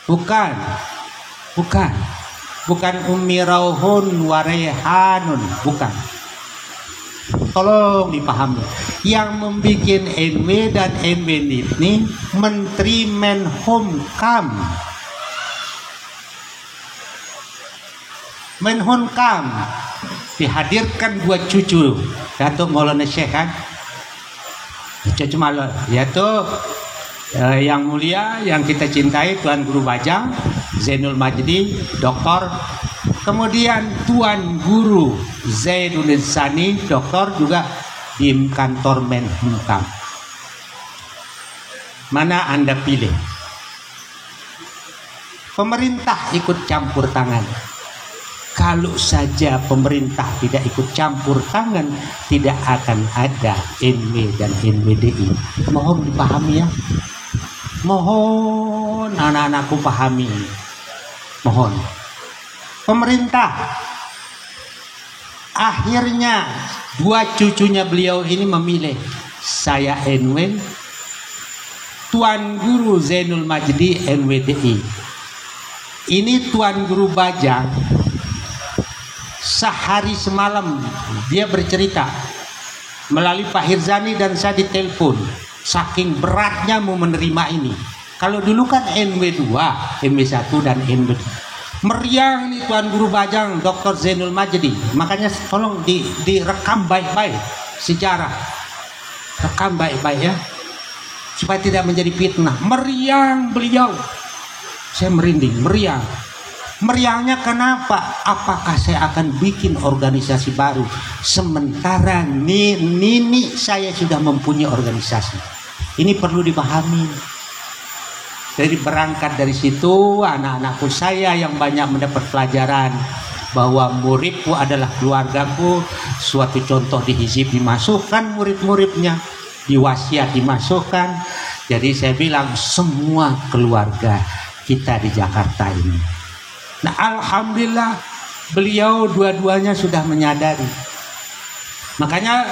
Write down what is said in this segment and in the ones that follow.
Bukan. Bukan Ummi Rauhun Warehanun, bukan. Tolong dipahami. Yang membuat NW dan NW ini Menteri Menhumkam. Menhumkam dihadirkan dua cucu Datuk Maulana Syekh kan, cucu malu yaitu yang mulia yang kita cintai Tuan Guru Bajang Zainul Majdi Doktor, kemudian Tuan Guru Zainuddin Sani Doktor juga di kantor Menhumkam. Mana Anda pilih? Pemerintah ikut campur tangan. Kalau saja pemerintah tidak ikut campur tangan, tidak akan ada NW dan NWDI. Mohon dipahami ya. Mohon anak-anakku pahami. Mohon. Pemerintah akhirnya dua cucunya beliau ini memilih saya NW, Tuan Guru Zainul Majdi NWDI. Ini Tuan Guru Bajang sehari semalam dia bercerita melalui Pak Hirzani dan saya ditelepon, saking beratnya mau menerima ini. Kalau dulu kan NW2, NW1 dan NW. Meriah nih Tuan Guru Bajang Dr. Zainul Majdi. Makanya tolong direkam baik-baik sejarah. Rekam baik-baik ya, supaya tidak menjadi fitnah. Meriang beliau. Saya merinding, meriang. Meriangnya kenapa? Apakah saya akan bikin organisasi baru? Sementara nini saya sudah mempunyai organisasi. Ini perlu dipahami. Jadi berangkat dari situ, anak-anakku saya yang banyak mendapat pelajaran bahwa muridku adalah keluargaku. Suatu contoh di hizib dimasukkan murid-muridnya, di wasiat dimasukkan. Jadi saya bilang semua keluarga kita di Jakarta ini. Nah, alhamdulillah beliau dua-duanya sudah menyadari. Makanya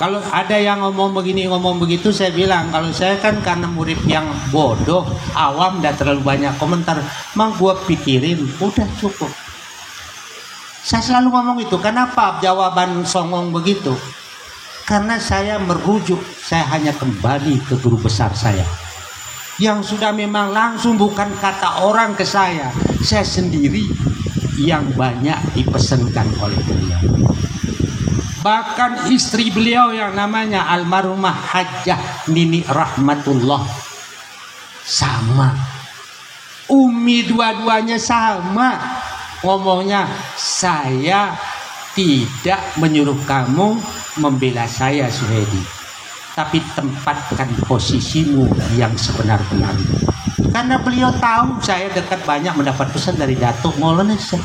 kalau ada yang ngomong begini ngomong begitu, saya bilang kalau saya kan karena murid yang bodoh, awam, dan terlalu banyak komentar, mang gua pikirin udah cukup. Saya selalu ngomong itu. Kenapa jawaban songong begitu? Karena saya merujuk, saya hanya kembali ke guru besar saya yang sudah memang langsung, bukan kata orang ke saya sendiri yang banyak dipesankan oleh beliau. Bahkan istri beliau yang namanya almarhumah Hajjah Nini Rahmatullah sama, Umi dua-duanya sama ngomongnya, saya tidak menyuruh kamu membela saya Suhedi, tapi tempatkan posisimu yang sebenar-benarnya. Karena beliau tahu saya dekat banyak mendapat pesan dari Datuk Maulana Syekh.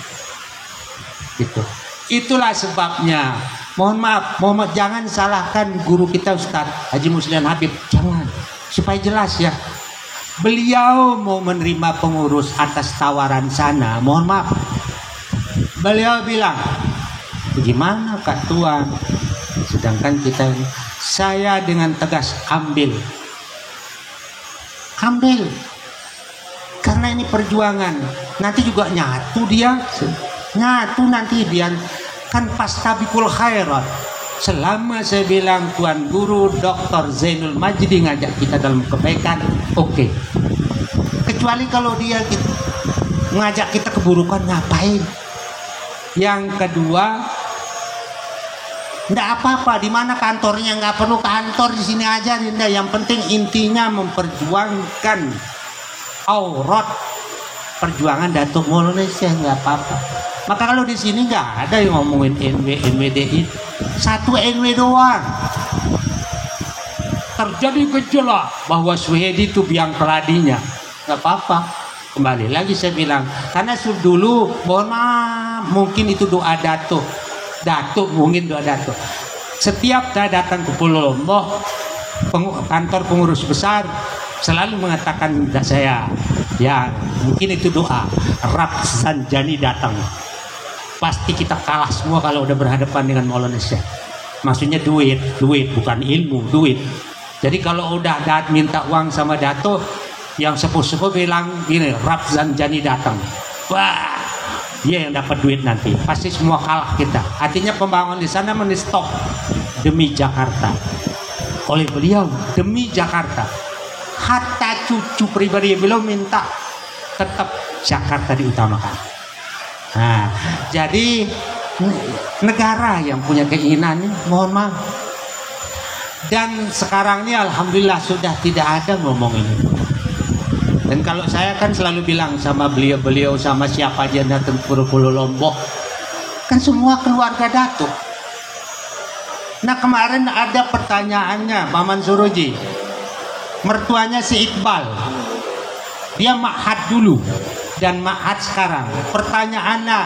Gitu. Itulah sebabnya. Mohon maaf, jangan salahkan guru kita Ustaz Haji Muslihan Habib, jangan. Supaya jelas ya. Beliau mau menerima pengurus atas tawaran sana. Mohon maaf. Beliau bilang, "Gimana Kak Tuan?" Sedangkan kita, saya dengan tegas ambil. Karena ini perjuangan. Nanti juga nyatu dia. Nyatu nanti dia kan pastabikul khairat. Selama saya bilang Tuan Guru Dr. Zainul Majdi ngajak kita dalam kebaikan, oke. Kecuali kalau dia ngajak kita keburukan, ngapain? Yang kedua, nggak apa-apa, di mana kantornya, nggak perlu kantor, di sini aja Dinda. Yang penting intinya memperjuangkan aurat perjuangan Datuk Maulana Syekh, nggak apa-apa. Maka kalau di sini nggak ada yang ngomongin NW, NWDI, satu NW doang. Terjadi gejolak bahwa Suhedi itu biang keladinya, nggak apa-apa. Kembali lagi saya bilang, karena dulu mohon maaf, mungkin itu doa Datuk mungkin doa Datuk. Setiap saya datang ke Pulau Lombok, kantor pengurus besar selalu mengatakan saya, ya mungkin itu doa. Rab Sanjani datang, pasti kita kalah semua kalau udah berhadapan dengan Maulana Syekh. Maksudnya duit bukan ilmu, duit. Jadi kalau udah minta uang sama Datuk, Yang sepuh-sepuh bilang gini, Rafsanjani datang, wah dia yang dapat duit nanti, pasti semua kalah kita. Artinya pembangunan di sana menstop demi Jakarta. Oleh beliau demi Jakarta, hatta cucu pribadi beliau minta tetap Jakarta diutamakan. Nah, jadi negara yang punya keinginan ini, mohon maaf. Dan sekarang ini alhamdulillah sudah tidak ada ngomong ini. Dan kalau saya kan selalu bilang sama beliau-beliau, sama siapa aja datang Pulau Lombok, kan semua keluarga Datuk. Nah kemarin ada pertanyaannya Paman Suroji, mertuanya si Iqbal, dia ma'had dulu dan ma'had sekarang. Pertanyaannya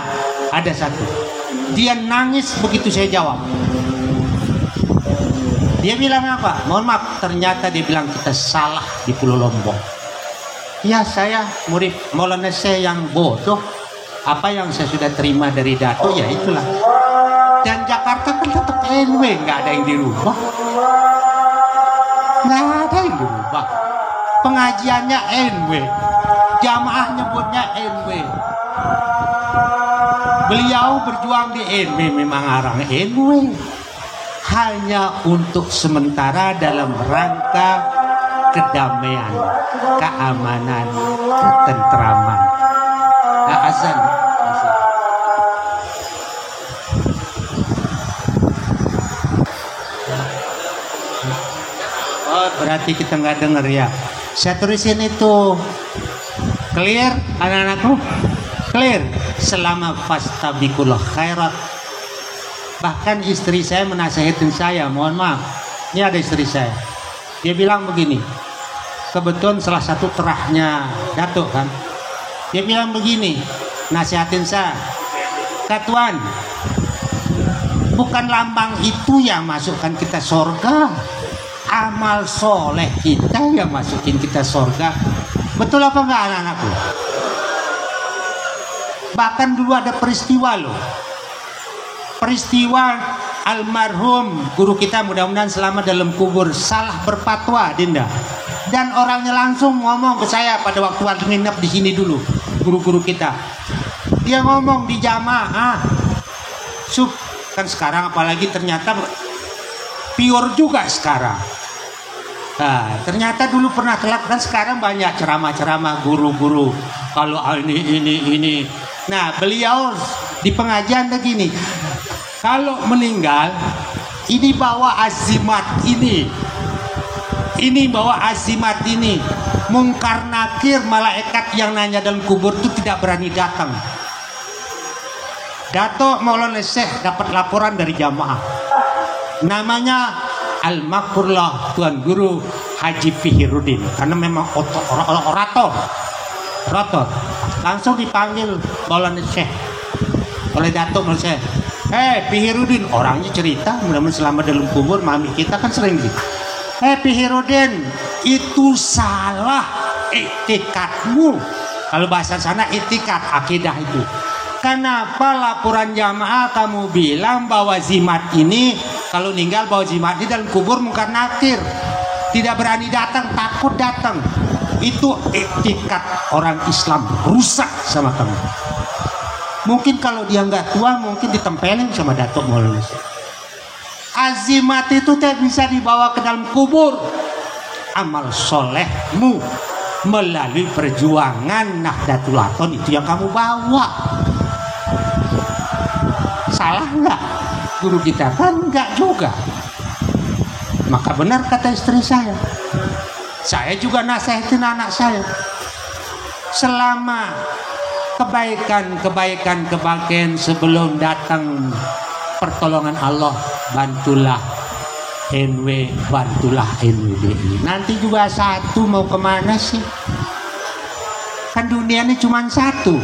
ada satu, dia nangis begitu saya jawab. Dia bilang apa? Mohon maaf, ternyata dia bilang kita salah di Pulau Lombok. Ya saya murid Maulana Syekh yang bodoh. Apa yang saya sudah terima dari Dato ya itulah. Dan Jakarta kan tetap NW, nggak ada yang dirubah. Nggak ada yang dirubah. Pengajiannya NW, jamaah nyebutnya NW. Beliau berjuang di NW, memang orang NW. Hanya untuk sementara dalam rangka kedamaian, keamanan, ketentraman. Nah, azan. Oh, berarti kita nggak dengar ya. Saya tulisin itu. Clear, anak-anakku? Clear. Selama fastabiqul khairat. Bahkan istri saya menasihatin saya, mohon maaf. Ini ada istri saya. Dia bilang begini, kebetulan salah satu terahnya Datuk kan. Dia bilang begini, nasihatin saya, Katuan, bukan lambang itu yang masukkan kita surga, amal soleh kita yang masukin kita surga. Betul apa enggak anak-anakku? Bahkan dulu ada peristiwa loh, peristiwa almarhum guru kita, mudah-mudahan selamat dalam kubur, salah berfatwa Dinda, dan orangnya langsung ngomong ke saya pada waktu nginep di sini dulu, guru-guru kita. Dia ngomong di jamaah, kan sekarang apalagi ternyata pure juga sekarang. Nah, ternyata dulu pernah telat, kan sekarang banyak ceramah-ceramah guru-guru kalau ini. Nah beliau di pengajian begini, kalau meninggal, ini bawa azimat ini bawa azimat ini. Mungkar nakir, malaikat yang nanya dalam kubur itu tidak berani datang. Dato Maulana Syekh dapat laporan dari jamaah. Namanya Al-Makurlah Tuan Guru Haji Fihiruddin. Karena memang orator. Langsung dipanggil Maulana Syekh oleh Dato Maulana Syekh. Fihiruddin, orangnya cerita, mudah-mudahan selamat dalam kubur, mami kita kan sering gitu. Fihiruddin, itu salah etikatmu. Kalau bahasa sana etikat, akidah itu. Kenapa laporan jamaah kamu bilang bahwa zimat ini kalau meninggal bawa zimat di dalam kubur mungkar nakir, tidak berani datang, takut datang. Itu etikat orang Islam, rusak sama kamu. Mungkin kalau dia nggak tua, mungkin ditempelin sama Datuk Maulana. Azimat itu tidak bisa dibawa ke dalam kubur. Amal solehmu melalui perjuangan Nahdlatul Aton itu yang kamu bawa. Salah nggak? Guru kita kan nggak juga. Maka benar kata istri saya. Saya juga nasihatin anak saya. Selama kebaikan sebelum datang pertolongan Allah, bantulah NW, bantulah NWDI. Nanti juga satu, mau kemana sih? Kan dunia ini cuma satu.